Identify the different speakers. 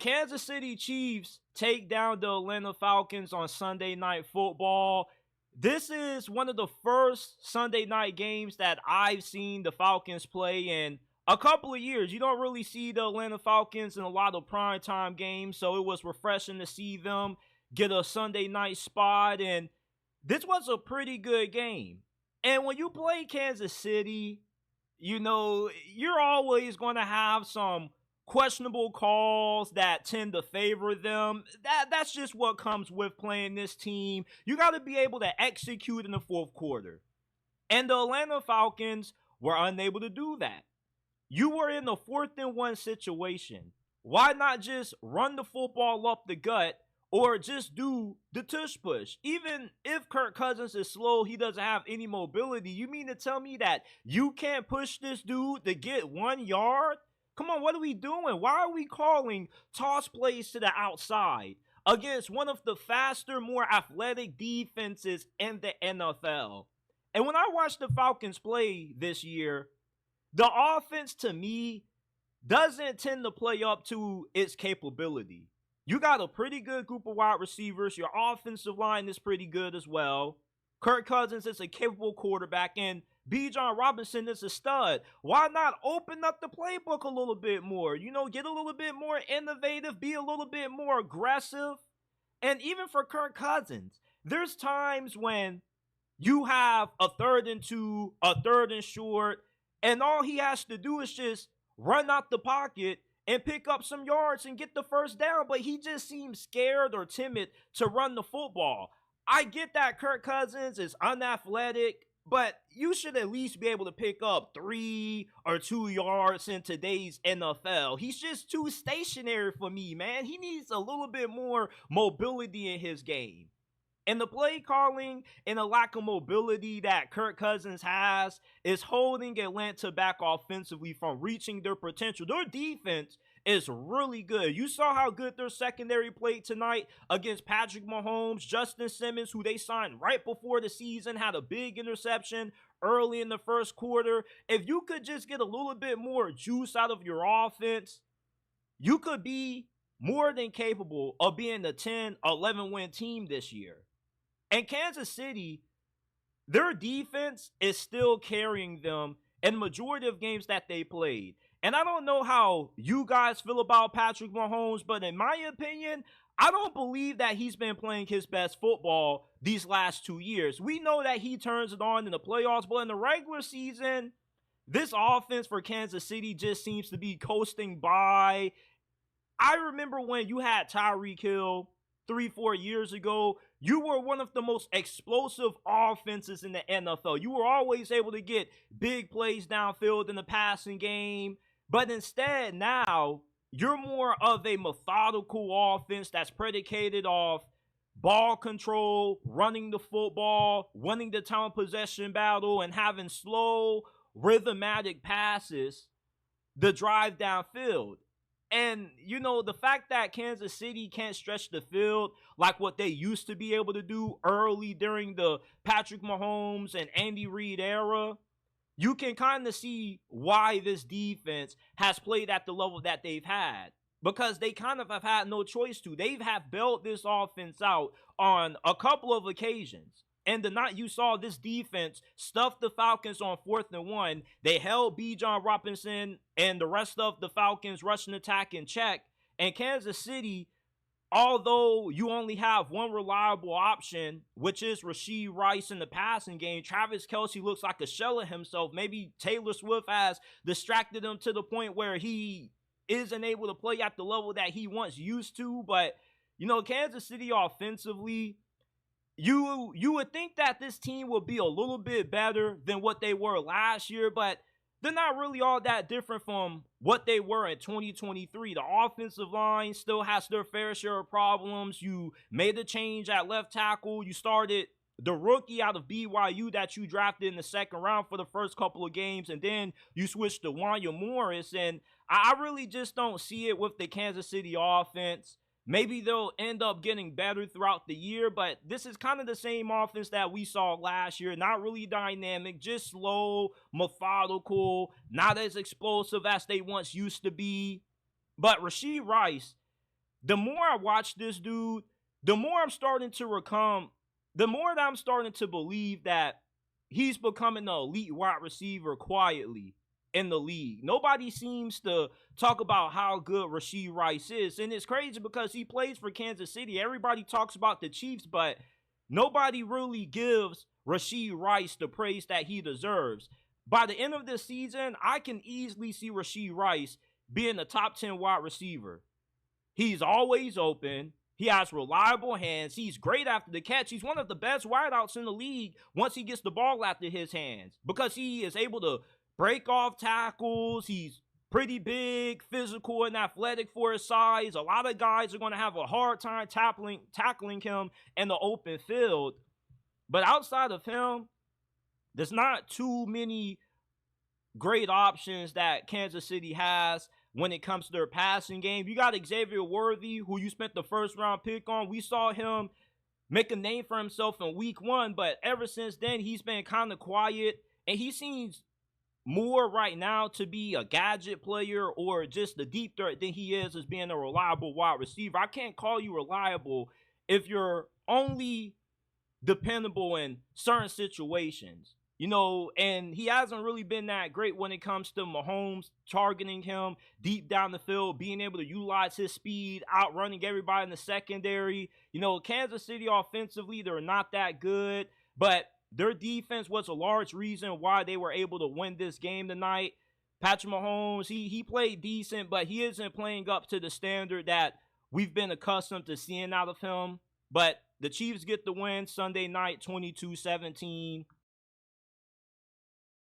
Speaker 1: Kansas City Chiefs take down the Atlanta Falcons on Sunday Night Football. This is one of the first Sunday night games that I've seen the Falcons play in a couple of years. You don't really see the Atlanta Falcons in a lot of primetime games, so it was refreshing to see them get a Sunday night spot, and this was a pretty good game. And when you play Kansas City, you're always going to have some questionable calls that tend to favor them. That's just what comes with playing this team. You got to be able to execute in the fourth quarter. And the Atlanta Falcons were unable to do that. You were in the 4th-and-1 situation. Why not just run the football up the gut or just do the tush push? Even if Kirk Cousins is slow, he doesn't have any mobility. You mean to tell me that you can't push this dude to get 1 yard? Come on, what are we doing? Why are we calling toss plays to the outside against one of the faster, more athletic defenses in the NFL? And when I watch the Falcons play this year, the offense to me doesn't tend to play up to its capability. You got a pretty good group of wide receivers. Your offensive line is pretty good as well. Kirk Cousins is a capable quarterback, and Bijan Robinson is a stud. Why not open up the playbook a little bit more? Get a little bit more innovative, be a little bit more aggressive. And even for Kirk Cousins, there's times when you have a 3rd-and-2, a 3rd-and-short, and all he has to do is just run out the pocket and pick up some yards and get the first down, but he just seems scared or timid to run the football. I get that Kirk Cousins is unathletic, but you should at least be able to pick up 3 or 2 yards in today's NFL. He's just too stationary for me, man. He needs a little bit more mobility in his game. And the play calling and the lack of mobility that Kirk Cousins has is holding Atlanta back offensively from reaching their potential. Their defense is really good. You saw how good their secondary played tonight against Patrick Mahomes. Justin Simmons, who they signed right before the season, had a big interception early in the first quarter. If you could just get a little bit more juice out of your offense, you could be more than capable of being a 10, 11-win team this year. And Kansas City, their defense is still carrying them in the majority of games that they played. And I don't know how you guys feel about Patrick Mahomes, but in my opinion, I don't believe that he's been playing his best football these last 2 years. We know that he turns it on in the playoffs, but in the regular season, this offense for Kansas City just seems to be coasting by. I remember when you had Tyreek Hill 3-4 years ago, you were one of the most explosive offenses in the NFL. You were always able to get big plays downfield in the passing game. But instead, now, you're more of a methodical offense that's predicated off ball control, running the football, winning the time possession battle, and having slow, rhythmatic passes to drive downfield. And, the fact that Kansas City can't stretch the field like what they used to be able to do early during the Patrick Mahomes and Andy Reid era, you can kind of see why this defense has played at the level that they've had. Because they kind of have had no choice to. They have bailed this offense out on a couple of occasions. And the night you saw this defense stuff the Falcons on 4th-and-1, they held Bijan Robinson and the rest of the Falcons' rushing attack in check. And Kansas City, although you only have one reliable option, which is Rashee Rice in the passing game, Travis Kelce looks like a shell of himself. Maybe Taylor Swift has distracted him to the point where he isn't able to play at the level that he once used to. But, Kansas City offensively, you would think that this team would be a little bit better than what they were last year, but they're not really all that different from what they were in 2023. The offensive line still has their fair share of problems. You made a change at left tackle. You started the rookie out of BYU that you drafted in the 2nd round for the first couple of games, and then you switched to Wanya Morris, and I really just don't see it with the Kansas City offense. Maybe they'll end up getting better throughout the year, but this is kind of the same offense that we saw last year. Not really dynamic, just slow, methodical, not as explosive as they once used to be. But Rashee Rice the more I watch this dude, the more I'm starting to the more that I'm starting to believe that he's becoming an elite wide receiver quietly in the league. Nobody seems to talk about how good Rashee Rice is. And it's crazy because he plays for Kansas City. Everybody talks about the Chiefs, but nobody really gives Rashee Rice the praise that he deserves. By the end of this season, I can easily see Rashee Rice being a top 10 wide receiver. He's always open. He has reliable hands. He's great after the catch. He's one of the best wideouts in the league once he gets the ball after his hands because he is able to break off tackles. He's pretty big, physical, and athletic for his size. A lot of guys are going to have a hard time tackling him in the open field. But outside of him, there's not too many great options that Kansas City has when it comes to their passing game. You got Xavier Worthy, who you spent the first round pick on. We saw him make a name for himself in week 1, but ever since then, he's been kind of quiet, and he seems more right now to be a gadget player or just a deep threat than he is as being a reliable wide receiver. I can't call you reliable if you're only dependable in certain situations. You know, and he hasn't really been that great when it comes to Mahomes targeting him deep down the field, being able to utilize his speed, outrunning everybody in the secondary. You know, Kansas City offensively, they're not that good, but their defense was a large reason why they were able to win this game tonight. Patrick Mahomes, he played decent, but he isn't playing up to the standard that we've been accustomed to seeing out of him. But the Chiefs get the win Sunday night, 22-17.